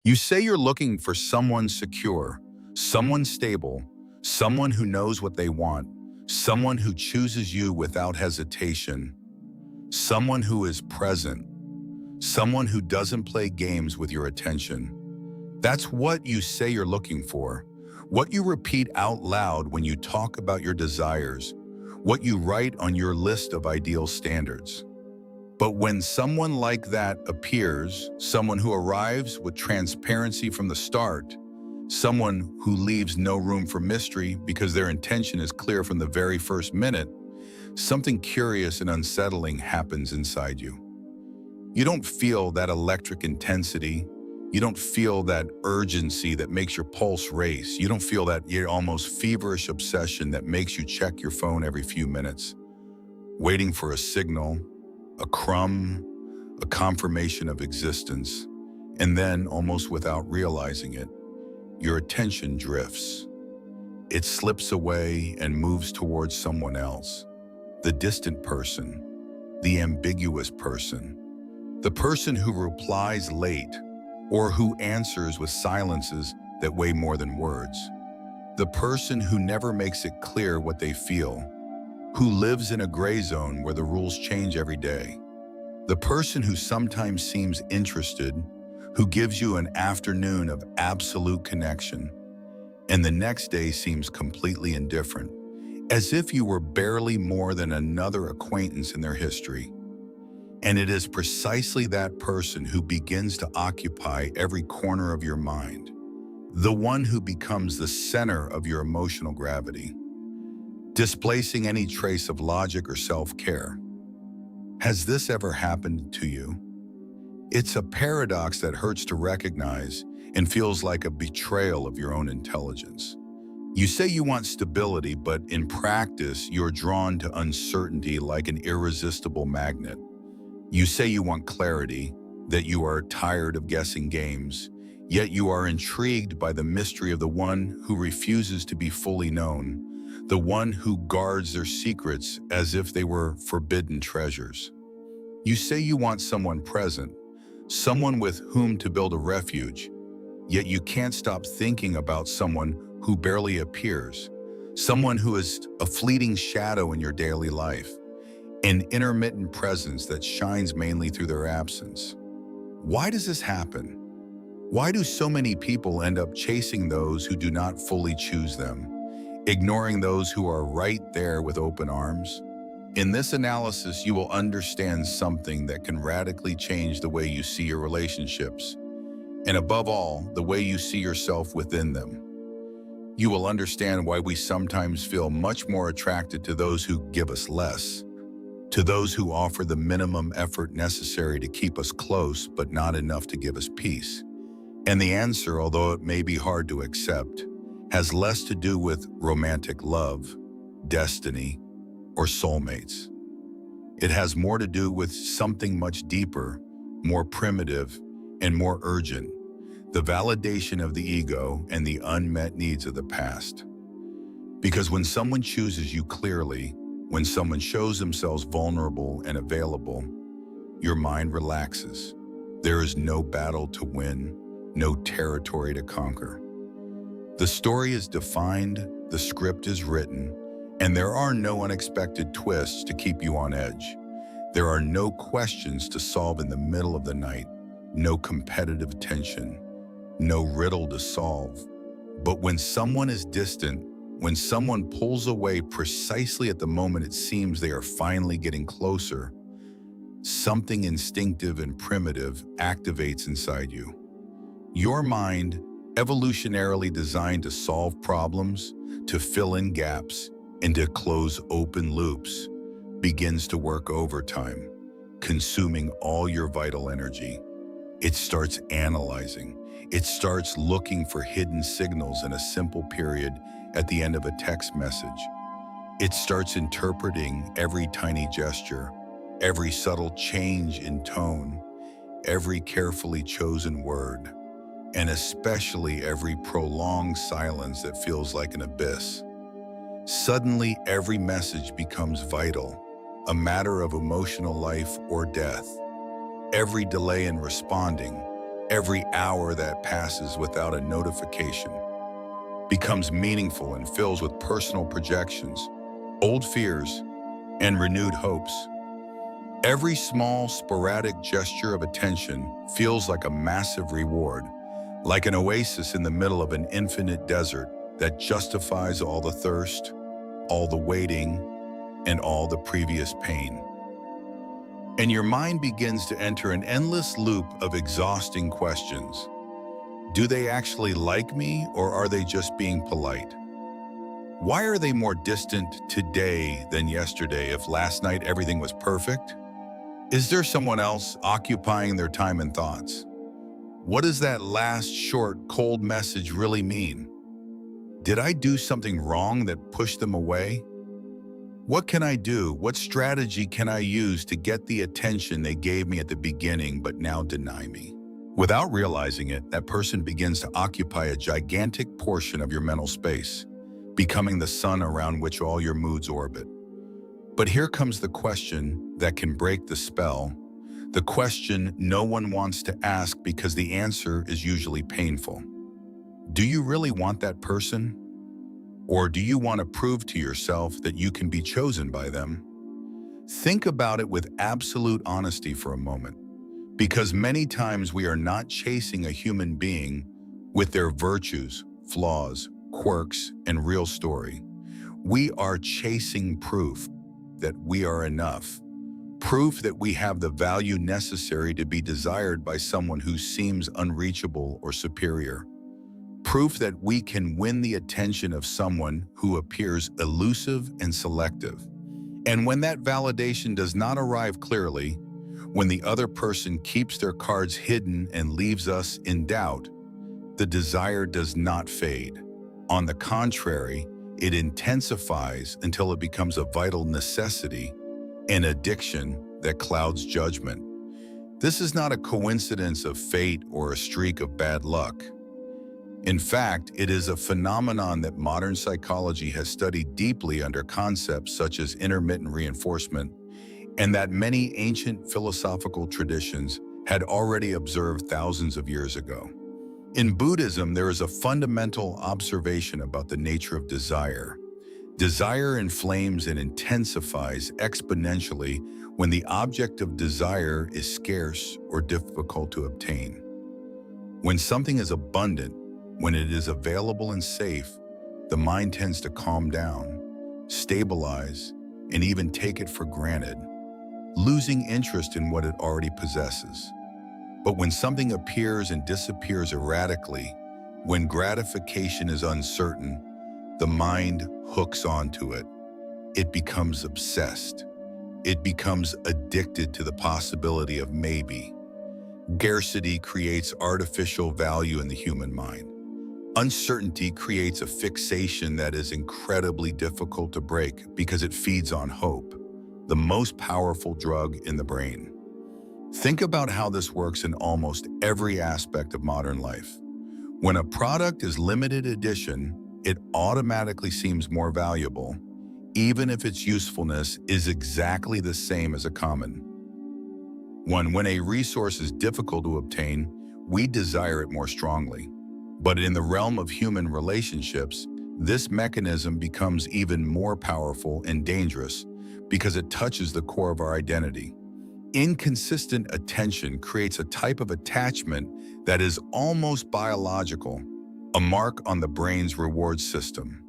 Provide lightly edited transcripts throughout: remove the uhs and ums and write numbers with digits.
You say you're looking for someone secure, someone stable, someone who knows what they want, someone who chooses you without hesitation, someone who is present, someone who doesn't play games with your attention. That's what you say you're looking for, what you repeat out loud when you talk about your desires, what you write on your list of ideal standards. But when someone like that appears, someone who arrives with transparency from the start, someone who leaves no room for mystery because their intention is clear from the very first minute, something curious and unsettling happens inside you. You don't feel that electric intensity. You don't feel that urgency that makes your pulse race. You don't feel that almost feverish obsession that makes you check your phone every few minutes, waiting for a signal, a crumb, a confirmation of existence. And then, almost without realizing it, your attention drifts. It slips away and moves towards someone else, the distant person, the ambiguous person, the person who replies late or who answers with silences that weigh more than words, the person who never makes it clear what they feel, who lives in a gray zone where the rules change every day, the person who sometimes seems interested, who gives you an afternoon of absolute connection, and the next day seems completely indifferent, as if you were barely more than another acquaintance in their history. And it is precisely that person who begins to occupy every corner of your mind, the one who becomes the center of your emotional gravity, displacing any trace of logic or self-care. Has this ever happened to you? It's a paradox that hurts to recognize and feels like a betrayal of your own intelligence. You say you want stability, but in practice, you're drawn to uncertainty like an irresistible magnet. You say you want clarity, that you are tired of guessing games, yet you are intrigued by the mystery of the one who refuses to be fully known, the one who guards their secrets as if they were forbidden treasures. You say you want someone present, someone with whom to build a refuge, yet you can't stop thinking about someone who barely appears, someone who is a fleeting shadow in your daily life, an intermittent presence that shines mainly through their absence. Why does this happen? Why do so many people end up chasing those who do not fully choose them, ignoring those who are right there with open arms? In this analysis, you will understand something that can radically change the way you see your relationships, and above all, the way you see yourself within them. You will understand why we sometimes feel much more attracted to those who give us less, to those who offer the minimum effort necessary to keep us close but not enough to give us peace. And the answer, although it may be hard to accept, has less to do with romantic love, destiny, or soulmates. It has more to do with something much deeper, more primitive, and more urgent: the validation of the ego and the unmet needs of the past. Because when someone chooses you clearly, when someone shows themselves vulnerable and available, your mind relaxes. There is no battle to win, no territory to conquer. The story is defined, the script is written, and there are no unexpected twists to keep you on edge. There are no questions to solve in the middle of the night, no competitive tension, no riddle to solve. But when someone is distant, when someone pulls away precisely at the moment it seems they are finally getting closer, something instinctive and primitive activates inside you. Your mind, evolutionarily designed to solve problems, to fill in gaps, and to close open loops, begins to work overtime, consuming all your vital energy. It starts analyzing. It starts looking for hidden signals in a simple period at the end of a text message. It starts interpreting every tiny gesture, every subtle change in tone, every carefully chosen word, and especially every prolonged silence that feels like an abyss. Suddenly, every message becomes vital, a matter of emotional life or death. Every delay in responding, Every hour that passes without a notification becomes meaningful and fills with personal projections, old fears, and renewed hopes. Every small, sporadic gesture of attention feels like a massive reward, like an oasis in the middle of an infinite desert that justifies all the thirst, all the waiting, and all the previous pain. And your mind begins to enter an endless loop of exhausting questions. Do they actually like me, or are they just being polite? Why are they more distant today than yesterday if last night everything was perfect? Is there someone else occupying their time and thoughts? What does that last short, cold message really mean? Did I do something wrong that pushed them away? What can I do? What strategy can I use to get the attention they gave me at the beginning but now deny me? Without realizing it, that person begins to occupy a gigantic portion of your mental space, becoming the sun around which all your moods orbit. But here comes the question that can break the spell, the question no one wants to ask because the answer is usually painful. Do you really want that person? Or do you want to prove to yourself that you can be chosen by them? Think about it with absolute honesty for a moment, because many times we are not chasing a human being with their virtues, flaws, quirks, and real story. We are chasing proof that we are enough, proof that we have the value necessary to be desired by someone who seems unreachable or superior. Proof that we can win the attention of someone who appears elusive and selective. And when that validation does not arrive clearly, when the other person keeps their cards hidden and leaves us in doubt, the desire does not fade. On the contrary, it intensifies until it becomes a vital necessity, an addiction that clouds judgment. This is not a coincidence of fate or a streak of bad luck. In fact, it is a phenomenon that modern psychology has studied deeply under concepts such as intermittent reinforcement, and that many ancient philosophical traditions had already observed thousands of years ago. In Buddhism, there is a fundamental observation about the nature of desire. Desire inflames and intensifies exponentially when the object of desire is scarce or difficult to obtain. When something is abundant, when it is available and safe, the mind tends to calm down, stabilize, and even take it for granted, losing interest in what it already possesses. But when something appears and disappears erratically, when gratification is uncertain, the mind hooks onto it. It becomes obsessed. It becomes addicted to the possibility of maybe. Scarcity creates artificial value in the human mind. Uncertainty creates a fixation that is incredibly difficult to break because it feeds on hope, the most powerful drug in the brain. Think about how this works in almost every aspect of modern life. When a product is limited edition, it automatically seems more valuable, even if its usefulness is exactly the same as a common one. When a resource is difficult to obtain, we desire it more strongly. But in the realm of human relationships, this mechanism becomes even more powerful and dangerous because it touches the core of our identity. Inconsistent attention creates a type of attachment that is almost biological, a mark on the brain's reward system.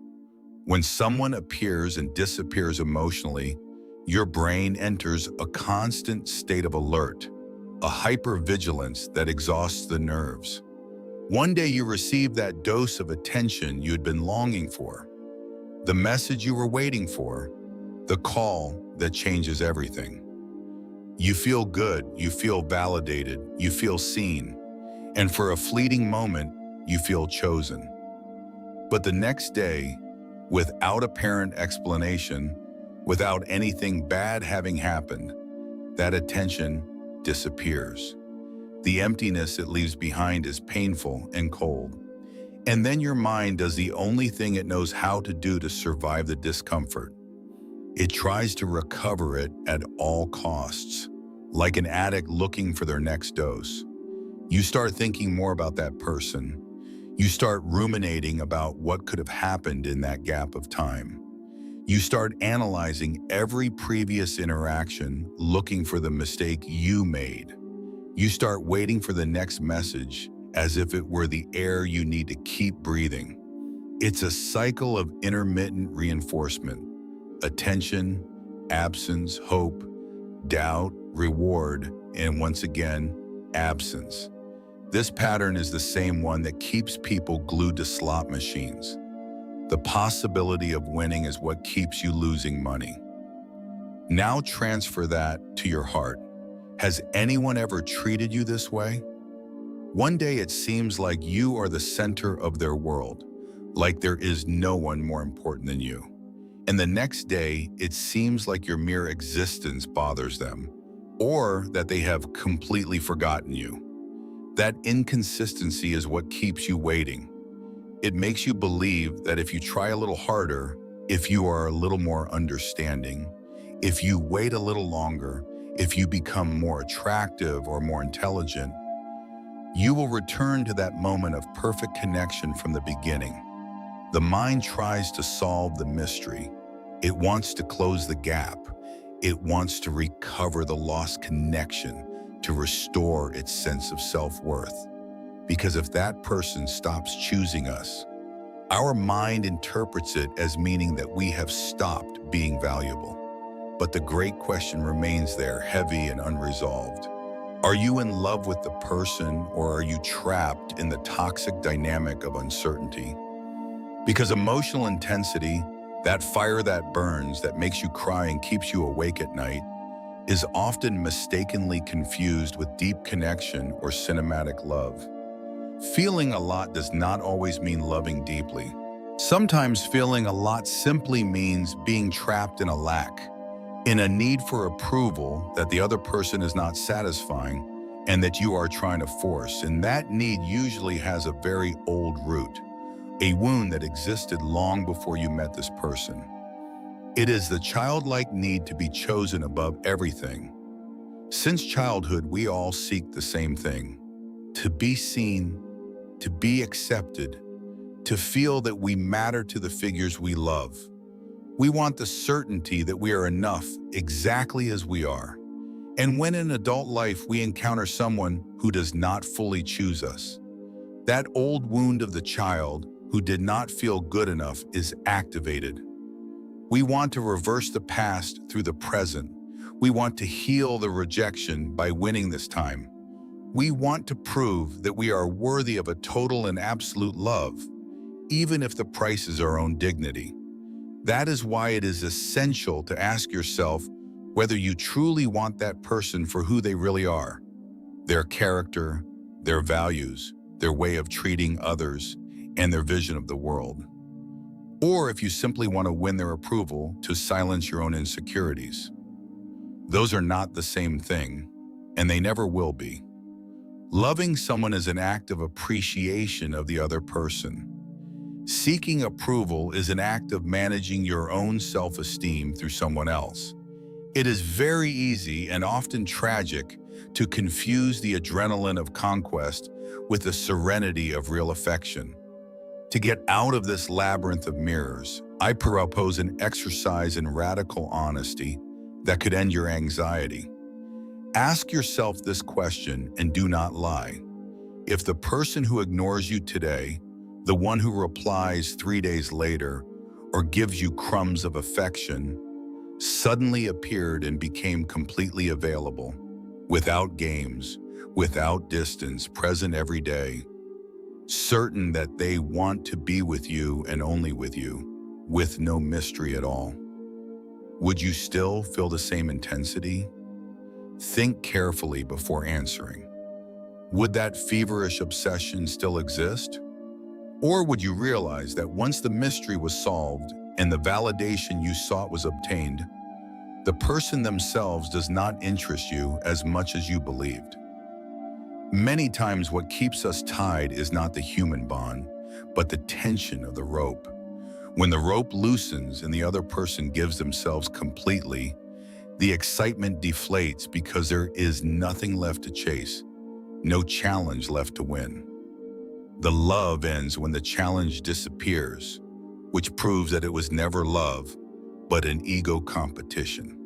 When someone appears and disappears emotionally, your brain enters a constant state of alert, a hypervigilance that exhausts the nerves. One day you receive that dose of attention you had been longing for, the message you were waiting for, the call that changes everything. You feel good, you feel validated, you feel seen, and for a fleeting moment, you feel chosen. But the next day, without apparent explanation, without anything bad having happened, that attention disappears. The emptiness it leaves behind is painful and cold. And then your mind does the only thing it knows how to do to survive the discomfort. It tries to recover it at all costs, like an addict looking for their next dose. You start thinking more about that person. You start ruminating about what could have happened in that gap of time. You start analyzing every previous interaction, looking for the mistake you made. You start waiting for the next message as if it were the air you need to keep breathing. It's a cycle of intermittent reinforcement: attention, absence, hope, doubt, reward, and once again, absence. This pattern is the same one that keeps people glued to slot machines. The possibility of winning is what keeps you losing money. Now transfer that to your heart. Has anyone ever treated you this way? One day it seems like you are the center of their world, like there is no one more important than you. And the next day, it seems like your mere existence bothers them, or that they have completely forgotten you. That inconsistency is what keeps you waiting. It makes you believe that if you try a little harder, if you are a little more understanding, if you wait a little longer, if you become more attractive or more intelligent, you will return to that moment of perfect connection from the beginning. The mind tries to solve the mystery. It wants to close the gap. It wants to recover the lost connection, to restore its sense of self-worth. Because if that person stops choosing us, our mind interprets it as meaning that we have stopped being valuable. But the great question remains there, heavy and unresolved. Are you in love with the person, or are you trapped in the toxic dynamic of uncertainty? Because emotional intensity, that fire that burns, that makes you cry and keeps you awake at night, is often mistakenly confused with deep connection or cinematic love. Feeling a lot does not always mean loving deeply. Sometimes feeling a lot simply means being trapped in a lack, in a need for approval that the other person is not satisfying and that you are trying to force. And that need usually has a very old root, a wound that existed long before you met this person. It is the childlike need to be chosen above everything. Since childhood, we all seek the same thing: to be seen, to be accepted, to feel that we matter to the figures we love. We want the certainty that we are enough exactly as we are. And when in adult life we encounter someone who does not fully choose us, that old wound of the child who did not feel good enough is activated. We want to reverse the past through the present. We want to heal the rejection by winning this time. We want to prove that we are worthy of a total and absolute love, even if the price is our own dignity. That is why it is essential to ask yourself whether you truly want that person for who they really are: their character, their values, their way of treating others, and their vision of the world. Or if you simply want to win their approval to silence your own insecurities. Those are not the same thing, and they never will be. Loving someone is an act of appreciation of the other person. Seeking approval is an act of managing your own self-esteem through someone else. It is very easy and often tragic to confuse the adrenaline of conquest with the serenity of real affection. To get out of this labyrinth of mirrors, I propose an exercise in radical honesty that could end your anxiety. Ask yourself this question and do not lie. If the person who ignores you today, the one who replies 3 days later, or gives you crumbs of affection, suddenly appeared and became completely available, without games, without distance, present every day, certain that they want to be with you and only with you, with no mystery at all, would you still feel the same intensity? Think carefully before answering. Would that feverish obsession still exist? Or would you realize that once the mystery was solved and the validation you sought was obtained, the person themselves does not interest you as much as you believed? Many times what keeps us tied is not the human bond, but the tension of the rope. When the rope loosens and the other person gives themselves completely, the excitement deflates because there is nothing left to chase. no challenge left to win. The love ends when the challenge disappears, which proves that it was never love, but an ego competition.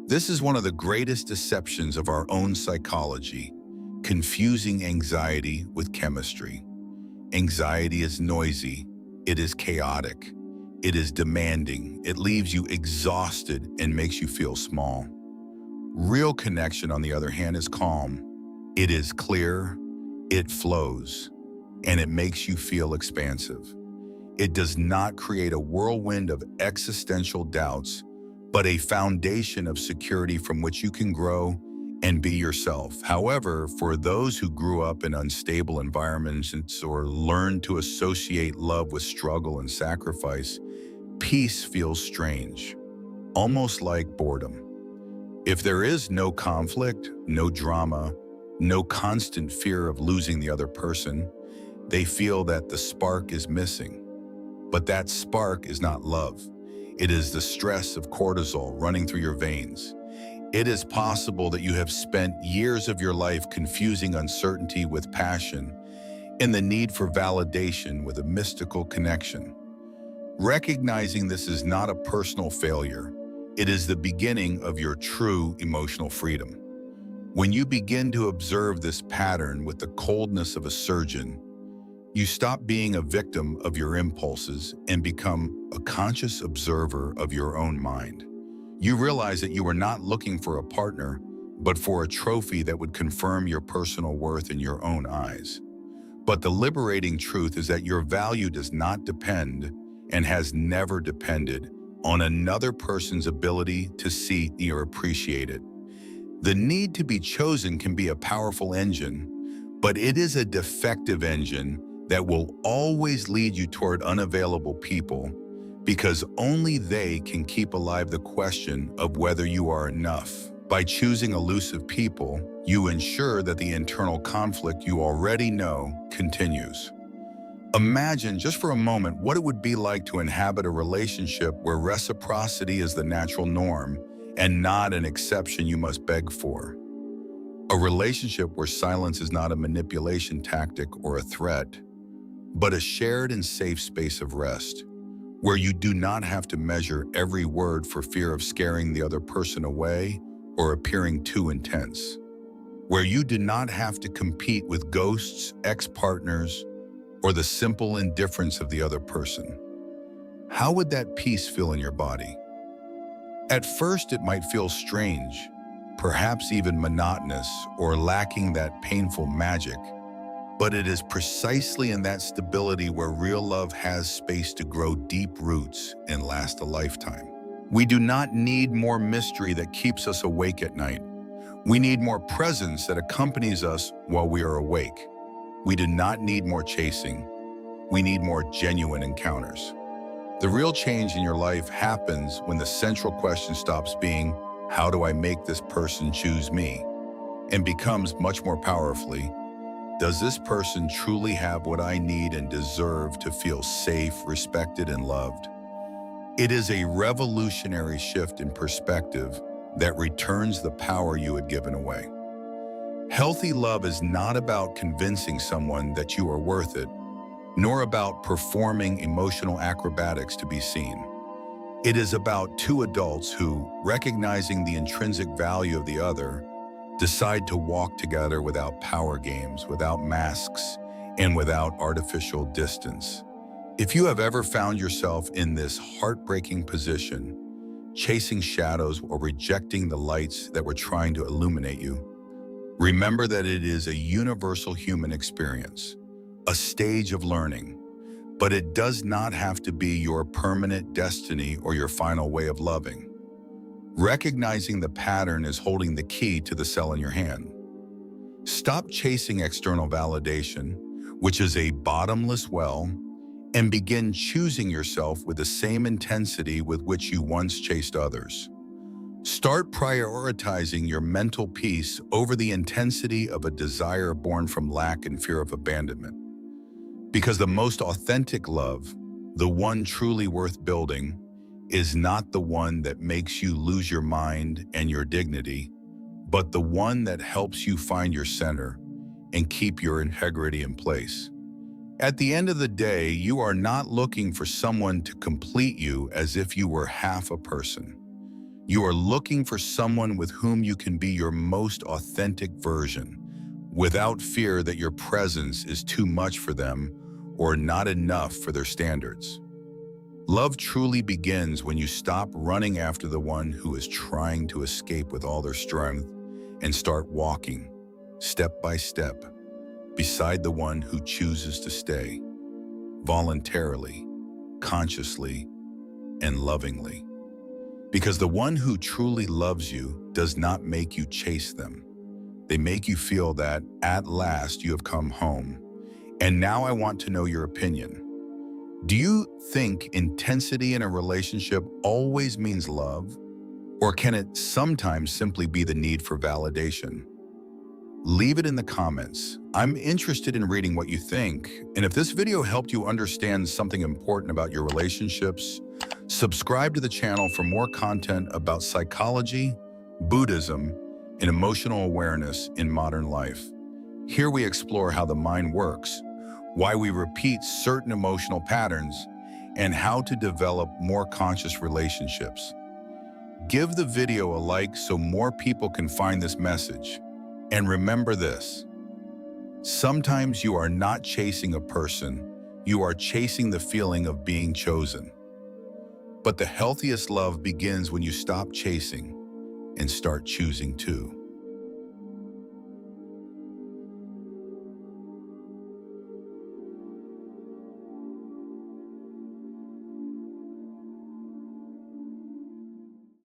This is one of the greatest deceptions of our own psychology, confusing anxiety with chemistry. Anxiety is noisy, it is chaotic, it is demanding, it leaves you exhausted and makes you feel small. Real connection, on the other hand, is calm. It is clear, it flows, and it makes you feel expansive. It does not create a whirlwind of existential doubts, but a foundation of security from which you can grow and be yourself. However, for those who grew up in unstable environments or learned to associate love with struggle and sacrifice, peace feels strange, almost like boredom. If there is no conflict, no drama, no constant fear of losing the other person, they feel that the spark is missing. But that spark is not love. It is the stress of cortisol running through your veins. It is possible that you have spent years of your life confusing uncertainty with passion and the need for validation with a mystical connection. Recognizing this is not a personal failure, it is the beginning of your true emotional freedom. When you begin to observe this pattern with the coldness of a surgeon, you stop being a victim of your impulses and become a conscious observer of your own mind. You realize that you are not looking for a partner, but for a trophy that would confirm your personal worth in your own eyes. But the liberating truth is that your value does not depend, and has never depended, on another person's ability to see or appreciate it. The need to be chosen can be a powerful engine, but it is a defective engine that will always lead you toward unavailable people, because only they can keep alive the question of whether you are enough. By choosing elusive people, you ensure that the internal conflict you already know continues. Imagine just for a moment what it would be like to inhabit a relationship where reciprocity is the natural norm and not an exception you must beg for. A relationship where silence is not a manipulation tactic or a threat, but a shared and safe space of rest, where you do not have to measure every word for fear of scaring the other person away or appearing too intense, where you do not have to compete with ghosts, ex-partners, or the simple indifference of the other person. How would that peace feel in your body? At first, it might feel strange, perhaps even monotonous or lacking that painful magic, but it is precisely in that stability where real love has space to grow deep roots and last a lifetime. We do not need more mystery that keeps us awake at night. We need more presence that accompanies us while we are awake. We do not need more chasing. We need more genuine encounters. The real change in your life happens when the central question stops being, how do I make this person choose me? And becomes much more powerfully, does this person truly have what I need and deserve to feel safe, respected, and loved? It is a revolutionary shift in perspective that returns the power you had given away. Healthy love is not about convincing someone that you are worth it, nor about performing emotional acrobatics to be seen. It is about two adults who, recognizing the intrinsic value of the other, decide to walk together without power games, without masks, and without artificial distance. If you have ever found yourself in this heartbreaking position, chasing shadows or rejecting the lights that were trying to illuminate you, remember that it is a universal human experience, a stage of learning, but it does not have to be your permanent destiny or your final way of loving. Recognizing the pattern is holding the key to the cell in your hand. Stop chasing external validation, which is a bottomless well, and begin choosing yourself with the same intensity with which you once chased others. Start prioritizing your mental peace over the intensity of a desire born from lack and fear of abandonment. Because the most authentic love, the one truly worth building, is not the one that makes you lose your mind and your dignity, but the one that helps you find your center and keep your integrity in place. At the end of the day, you are not looking for someone to complete you as if you were half a person. You are looking for someone with whom you can be your most authentic version, without fear that your presence is too much for them or not enough for their standards. Love truly begins when you stop running after the one who is trying to escape with all their strength and start walking, step by step, beside the one who chooses to stay, voluntarily, consciously, and lovingly. Because the one who truly loves you does not make you chase them. They make you feel that, at last, you have come home. And now I want to know your opinion. Do you think intensity in a relationship always means love? Or can it sometimes simply be the need for validation? Leave it in the comments. I'm interested in reading what you think. And if this video helped you understand something important about your relationships, subscribe to the channel for more content about psychology, Buddhism, and emotional awareness in modern life. Here we explore how the mind works, why we repeat certain emotional patterns, and how to develop more conscious relationships. Give the video a like so more people can find this message. And remember this: sometimes you are not chasing a person, you are chasing the feeling of being chosen. But the healthiest love begins when you stop chasing and start choosing too.